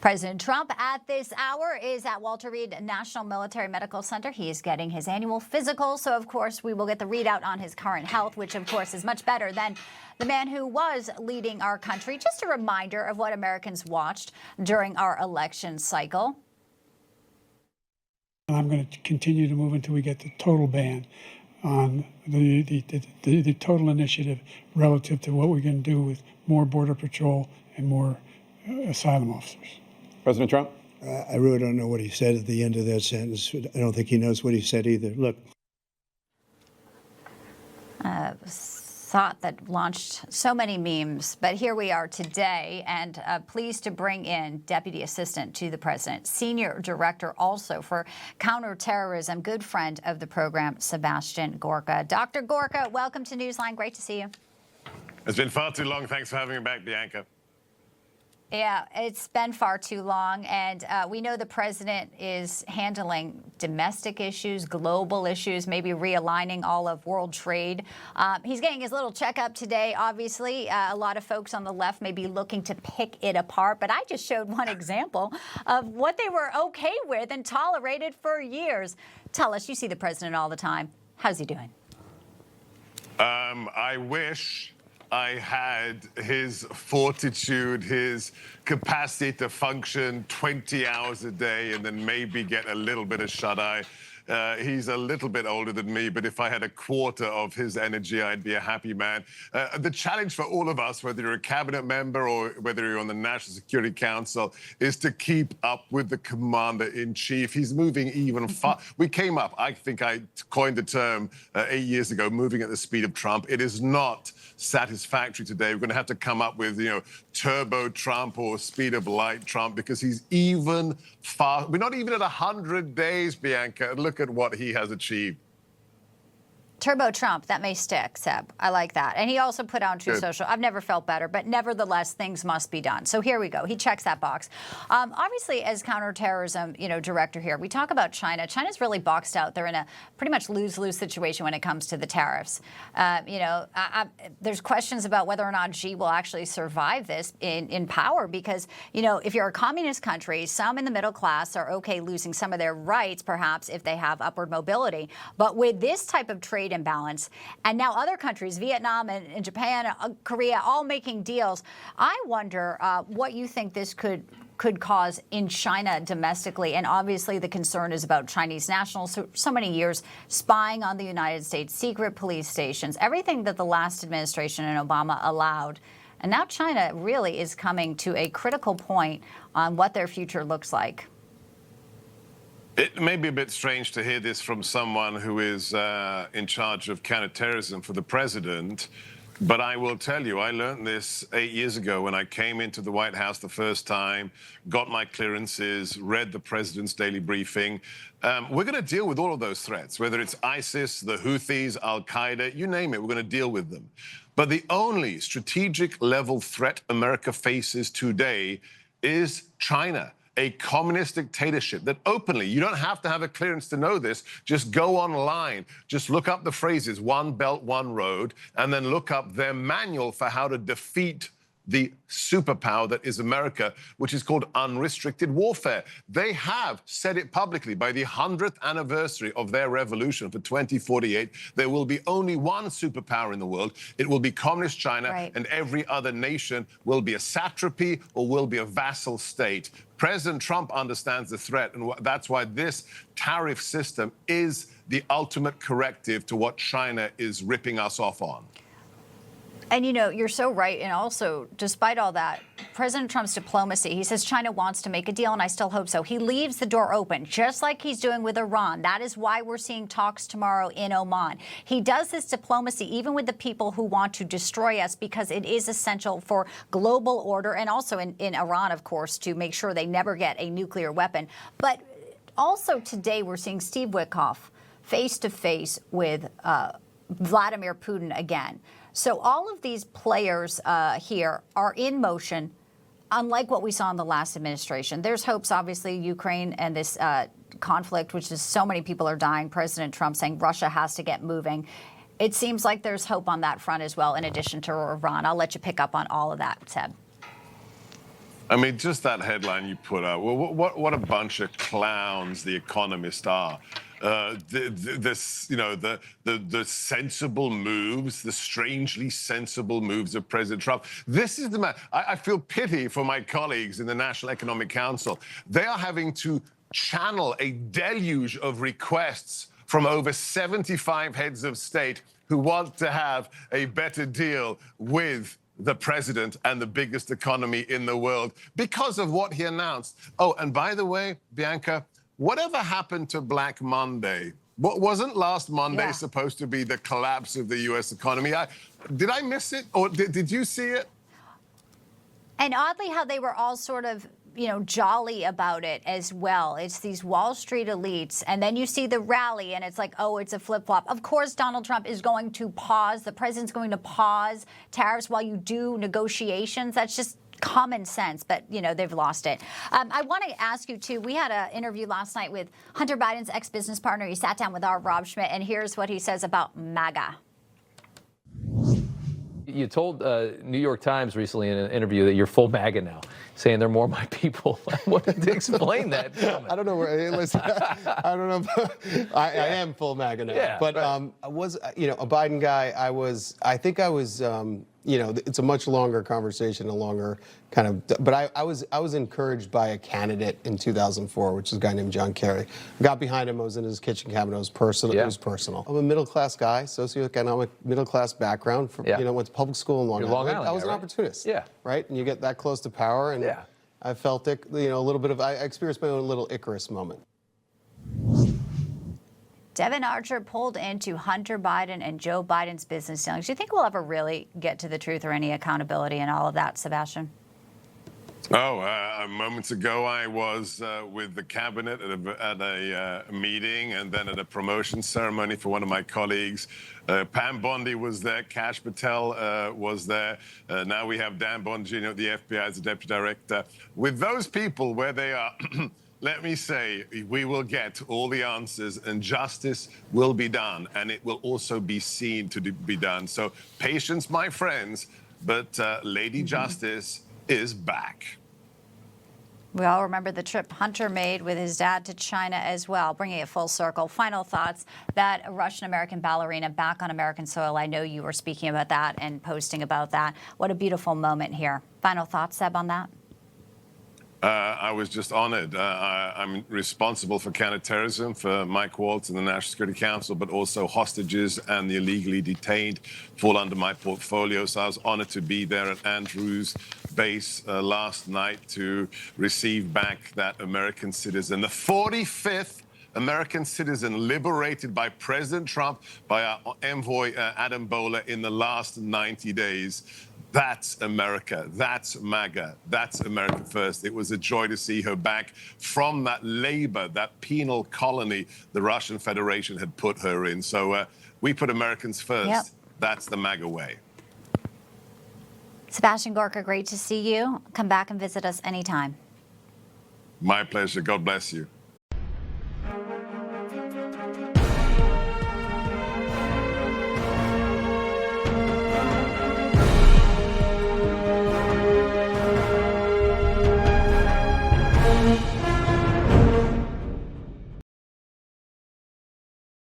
President Trump at this hour is at Walter Reed National Military Medical Center. He is getting his annual physical. So, of course, we will get the readout on his current health, which, of course, is much better than the man who was leading our country. Just a reminder of what Americans watched during our election cycle. I'm going to continue to move until we get the total ban on the total initiative relative to what we're going to do with more Border Patrol and more asylum officers. President Trump? I really don't know what he said at the end of that sentence. I don't think he knows what he said either. Look. Thought that launched so many memes, but here we are today, and pleased to bring in Deputy Assistant to the President, Senior Director also for Counterterrorism, good friend of the program, Sebastian Gorka. Dr. Gorka, welcome to Newsline. Great to see you. It's been far too long. Thanks for having me back, Bianca. Yeah, it's been far too long, and we know the president is handling domestic issues, global issues, maybe realigning all of world trade. He's getting his little checkup today, obviously. A lot of folks on the left may be looking to pick it apart, but I just showed one example of what they were okay with and tolerated for years. Tell us, you see the president all the time. How's he doing? I wish I had his fortitude, his capacity to function 20 hours a day and then maybe get a little bit of shut-eye. He's a little bit older than me, but if I had a quarter of his energy, I'd be a happy man. The challenge for all of us, whether you're a cabinet member or whether you're on the National Security Council, is to keep up with the commander-in-chief. He's moving even far. We came up, I think I coined the term 8 years ago, moving at the speed of Trump. It is not satisfactory today. We're going to have to come up with, turbo Trump or speed of light Trump, because he's even far. We're not even at 100 days, Bianca. Look at what he has achieved. Turbo Trump, that may stick, Seb. I like that. And he also put on True Social. I've never felt better, but nevertheless, things must be done. So here we go. He checks that box. Obviously, as counterterrorism, director here, we talk about China. China's really boxed out. They're in a pretty much lose-lose situation when it comes to the tariffs. There's questions about whether or not Xi will actually survive this in power, because, if you're a communist country, some in the middle class are okay losing some of their rights, perhaps, if they have upward mobility. But with this type of trade imbalance, and now other countries, Vietnam and Japan, Korea, all making deals, I wonder what you think this could cause in China domestically. And obviously the concern is about Chinese nationals, so many years spying on the United States, secret police stations, everything that the last administration and Obama allowed. And now China really is coming to a critical point on what their future looks like. It may be a bit strange to hear this from someone who is in charge of counterterrorism for the president, but I will tell you, I learned this 8 years ago when I came into the White House the first time, got my clearances, read the president's daily briefing. We're going to deal with all of those threats, whether it's ISIS, the Houthis, Al-Qaeda, you name it, we're going to deal with them. But the only strategic level threat America faces today is China, a communist dictatorship that openly, you don't have to have a clearance to know this, just go online, just look up the phrases, one belt, one road, and then look up their manual for how to defeat the superpower that is America, which is called unrestricted warfare. They have said it publicly. By the 100th anniversary of their revolution for 2048, there will be only one superpower in the world. It will be communist China, right, and every other nation will be a satrapy or will be a vassal state. President Trump understands the threat, and that's why this tariff system is the ultimate corrective to what China is ripping us off on. And, you're so right. And also, despite all that, President Trump's diplomacy, he says China wants to make a deal, and I still hope so. He leaves the door open, just like he's doing with Iran. That is why we're seeing talks tomorrow in Oman. He does this diplomacy even with the people who want to destroy us, because it is essential for global order, and also in Iran, of course, to make sure they never get a nuclear weapon. But also today, we're seeing Steve Witkoff face-to-face with Vladimir Putin again. So all of these players here are in motion, unlike what we saw in the last administration. There's hopes, obviously, Ukraine and this conflict, which is so many people are dying. President Trump saying Russia has to get moving. It seems like there's hope on that front as well, in addition to Iran. I'll let you pick up on all of that, Seb. I mean, just that headline you put out. Well, what a bunch of clowns the Economist are. This, the sensible moves, the strangely sensible moves of President Trump. This is the man. I feel pity for my colleagues in the National Economic Council. They are having to channel a deluge of requests from over 75 heads of state who want to have a better deal with the president and the biggest economy in the world because of what he announced. Oh, and by the way, Bianca, whatever happened to Black Monday? Wasn't last Monday supposed to be the collapse of the U.S. economy? Did I miss it, or did you see it? And oddly, how they were all sort of, jolly about it as well. It's these Wall Street elites. And then you see the rally and it's like, oh, it's a flip-flop. Of course, Donald Trump is going to pause. The president's going to pause tariffs while you do negotiations. That's just common sense, but, they've lost it. I want to ask you, too, we had an interview last night with Hunter Biden's ex-business partner. He sat down with our Rob Schmidt, and here's what he says about MAGA. You told New York Times recently in an interview that you're full MAGA now, saying they're more my people. What to explain that? I don't know where. Listen, I don't know. I am full MAGA now, but right. I was, a Biden guy. I think I was. It's a much longer conversation, a longer kind of. But I was encouraged by a candidate in 2004, which is a guy named John Kerry. I got behind him. I was in his kitchen cabinet. It was personal. Yeah. It was personal. I'm a middle class guy, socioeconomic middle class background. Went to public school in Long Island. I was an opportunist. Yeah. Right, and you get that close to power, and I felt it. A little bit of. I experienced my own little Icarus moment. Devin Archer pulled into Hunter Biden and Joe Biden's business dealings. Do you think we'll ever really get to the truth or any accountability in all of that, Sebastian? Moments ago, I was with the cabinet at a meeting and then at a promotion ceremony for one of my colleagues. Pam Bondi was there. Kash Patel was there. Now we have Dan Bongino at the FBI as the deputy director. With those people where they are... Let me say, we will get all the answers and justice will be done, and it will also be seen to be done. So patience, my friends, but Lady Justice is back. We all remember the trip Hunter made with his dad to China as well, bringing it full circle. Final thoughts, that Russian-American ballerina back on American soil. I know you were speaking about that and posting about that. What a beautiful moment here. Final thoughts, Seb, on that? I was just honored. I'm responsible for counterterrorism for Mike Waltz and the National Security Council, but also hostages and the illegally detained fall under my portfolio. So I was honored to be there at Andrews base last night to receive back that American citizen, the 45th American citizen liberated by President Trump, by our envoy Adam Boehler in the last 90 days. That's America. That's MAGA. That's America First. It was a joy to see her back from that labor, that penal colony the Russian Federation had put her in. So we put Americans first. Yep. That's the MAGA way. Sebastian Gorka, great to see you. Come back and visit us anytime. My pleasure. God bless you.